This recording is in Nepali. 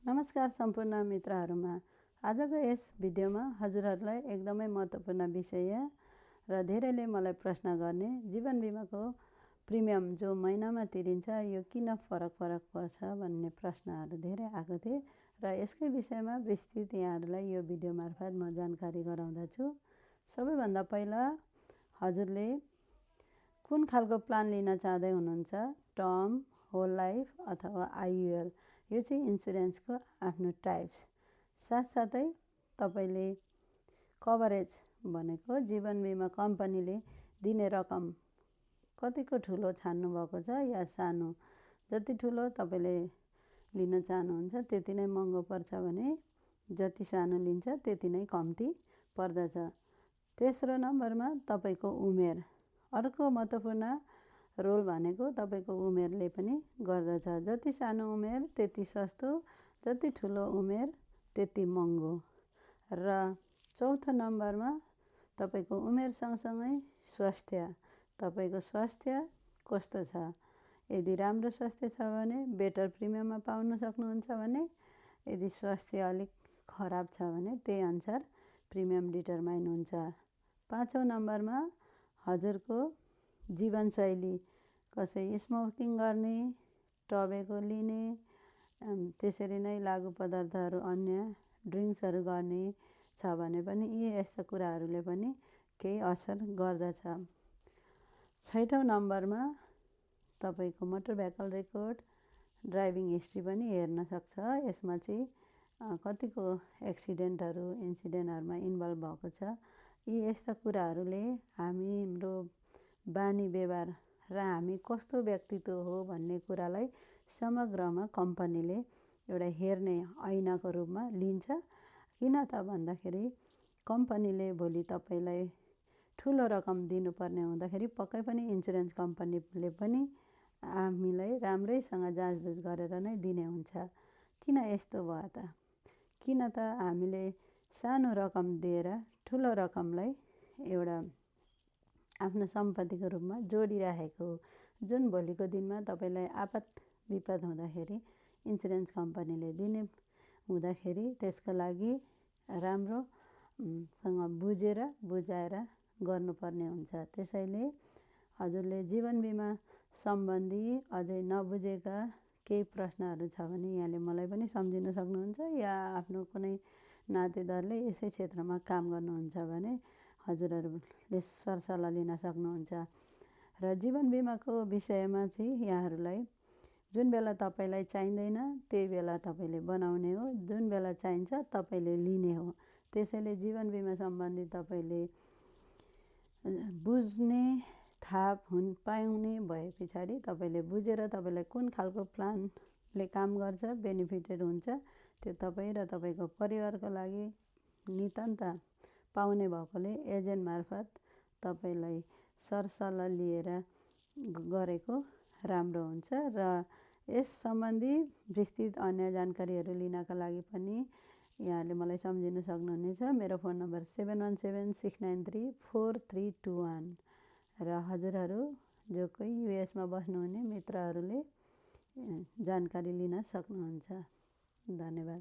नमस्कार सम्पूर्ण मित्रहरूमा। आजको यस भिडियोमा हजुरहरूलाई एकदमै महत्त्वपूर्ण विषय र धेरैले मलाई प्रश्न गर्ने जीवन बिमाको प्रिमियम जो महिनामा तिरिन्छ यो किन फरक पर्छ भन्ने प्रश्नहरू धेरै आएको थिए र यसकै विषयमा विस्तृत यहाँहरूलाई यो भिडियो मार्फत म जानकारी गराउँदछु। सबैभन्दा पहिला हजुरले कुन खालको प्लान लिन चाहँदै हुनुहुन्छ, टर्म, होल लाइफ अथवा आइयुएल, यो चाहिँ इन्सुरेन्सको आफ्नो टाइप्स। साथसाथै तपाईँले कभरेज भनेको जीवन बिमा कम्पनीले दिने रकम कतिको ठुलो छान्नुभएको छ या सानो, जति ठुलो तपाईँले लिन चाहनुहुन्छ त्यति नै महँगो पर्छ भने जति सानो लिन्छ त्यति नै कम्ती पर्दछ। तेस्रो नम्बरमा तपाईँको उमेर, अर्को महत्त्वपूर्ण रोल भनेको तपाईँको उमेरले पनि गर्दछ। जति सानो उमेर त्यति सस्तो, जति ठुलो उमेर त्यति महँगो। र चौथो नम्बरमा तपाईँको उमेर सँगसँगै स्वास्थ्य, तपाईँको स्वास्थ्य कस्तो छ। यदि राम्रो स्वास्थ्य छ भने बेटर प्रिमियममा पाउन सक्नुहुन्छ भने, यदि स्वास्थ्य अलिक खराब छ भने त्यही अनुसार प्रिमियम डिटरमाइन हुन्छ। पाँचौँ नम्बरमा हजुरको जीवनशैली, कसै स्मोकिङ गर्ने, टबेको लिने, त्यसरी नै लागु पदार्थहरू अन्य ड्रिङ्क्सहरू गर्ने छ भने पनि यी यस्ता कुराहरूले पनि केही असर गर्दछ। छैठौँ नम्बरमा तपाईँको motor vehicle record, driving history पनि हेर्न सक्छ। यसमा चाहिँ कतिको एक्सिडेन्टहरू इन्सिडेन्टहरूमा इन्भल्भ भएको छ। यी यस्ता कुराहरूले हाम्रो बानी व्यवहार र हामी कस्तो व्यक्तित्व हो भन्ने कुरालाई समग्रमा कम्पनीले एउटा हेर्ने ऐनाको रूपमा लिन्छ। किन त भन्दाखेरि कम्पनीले भोलि तपाईँलाई ठुलो रकम दिनुपर्ने हुँदाखेरि पक्कै पनि इन्सुरेन्स कम्पनीले पनि हामीलाई राम्रैसँग जाँचबुझ गरेर नै दिने हुन्छ। किन यस्तो भयो त? किन त हामीले सानो रकम दिएर ठुलो रकमलाई एउटा आफ्नो सम्पत्तिको रूपमा जोडिराखेको हो, जुन भोलिको दिनमा तपाईँलाई आपत विपद हुँदाखेरि इन्सुरेन्स कम्पनीले दिने हुँदाखेरि त्यसको लागि राम्रोसँग बुझेर बुझाएर गर्नुपर्ने हुन्छ। त्यसैले हजुरले जीवन बिमा सम्बन्धी अझै नबुझेका केही प्रश्नहरू छ भने यहाँले मलाई पनि सम्झिन सक्नुहुन्छ, या आफ्नो कुनै नातेदारले यसै क्षेत्रमा काम गर्नुहुन्छ भने हजुरहरूले सरसल्लाह लिन सक्नुहुन्छ। र जीवन बिमाको विषयमा चाहिँ यहाँहरूलाई जुन बेला तपाईँलाई चाहिँदैन त्यही बेला तपाईँले बनाउने हो, जुन बेला चाहिन्छ तपाईँले लिने हो। त्यसैले जीवन बिमा सम्बन्धी तपाईँले बुझ्ने थाहा पाउने भए पछाडि तपाईँले बुझेर तपाईँलाई कुन खालको प्लानले काम गर्छ, बेनिफिटेड हुन्छ, त्यो तपाईँ र तपाईँको परिवारको लागि नितान्त पाउने भएकोले एजेन्ट मार्फत तपाईँलाई सरसल्लाह लिएर गरेको राम्रो हुन्छ। र यस सम्बन्धी विस्तृत अन्य जानकारीहरू लिनका लागि पनि यहाँले मलाई सम्झिन सक्नुहुनेछ। मेरो फोन नम्बर 7176934321 र हजुरहरू जो कोही युएसमा बस्नुहुने मित्रहरूले जानकारी लिन सक्नुहुन्छ। धन्यवाद।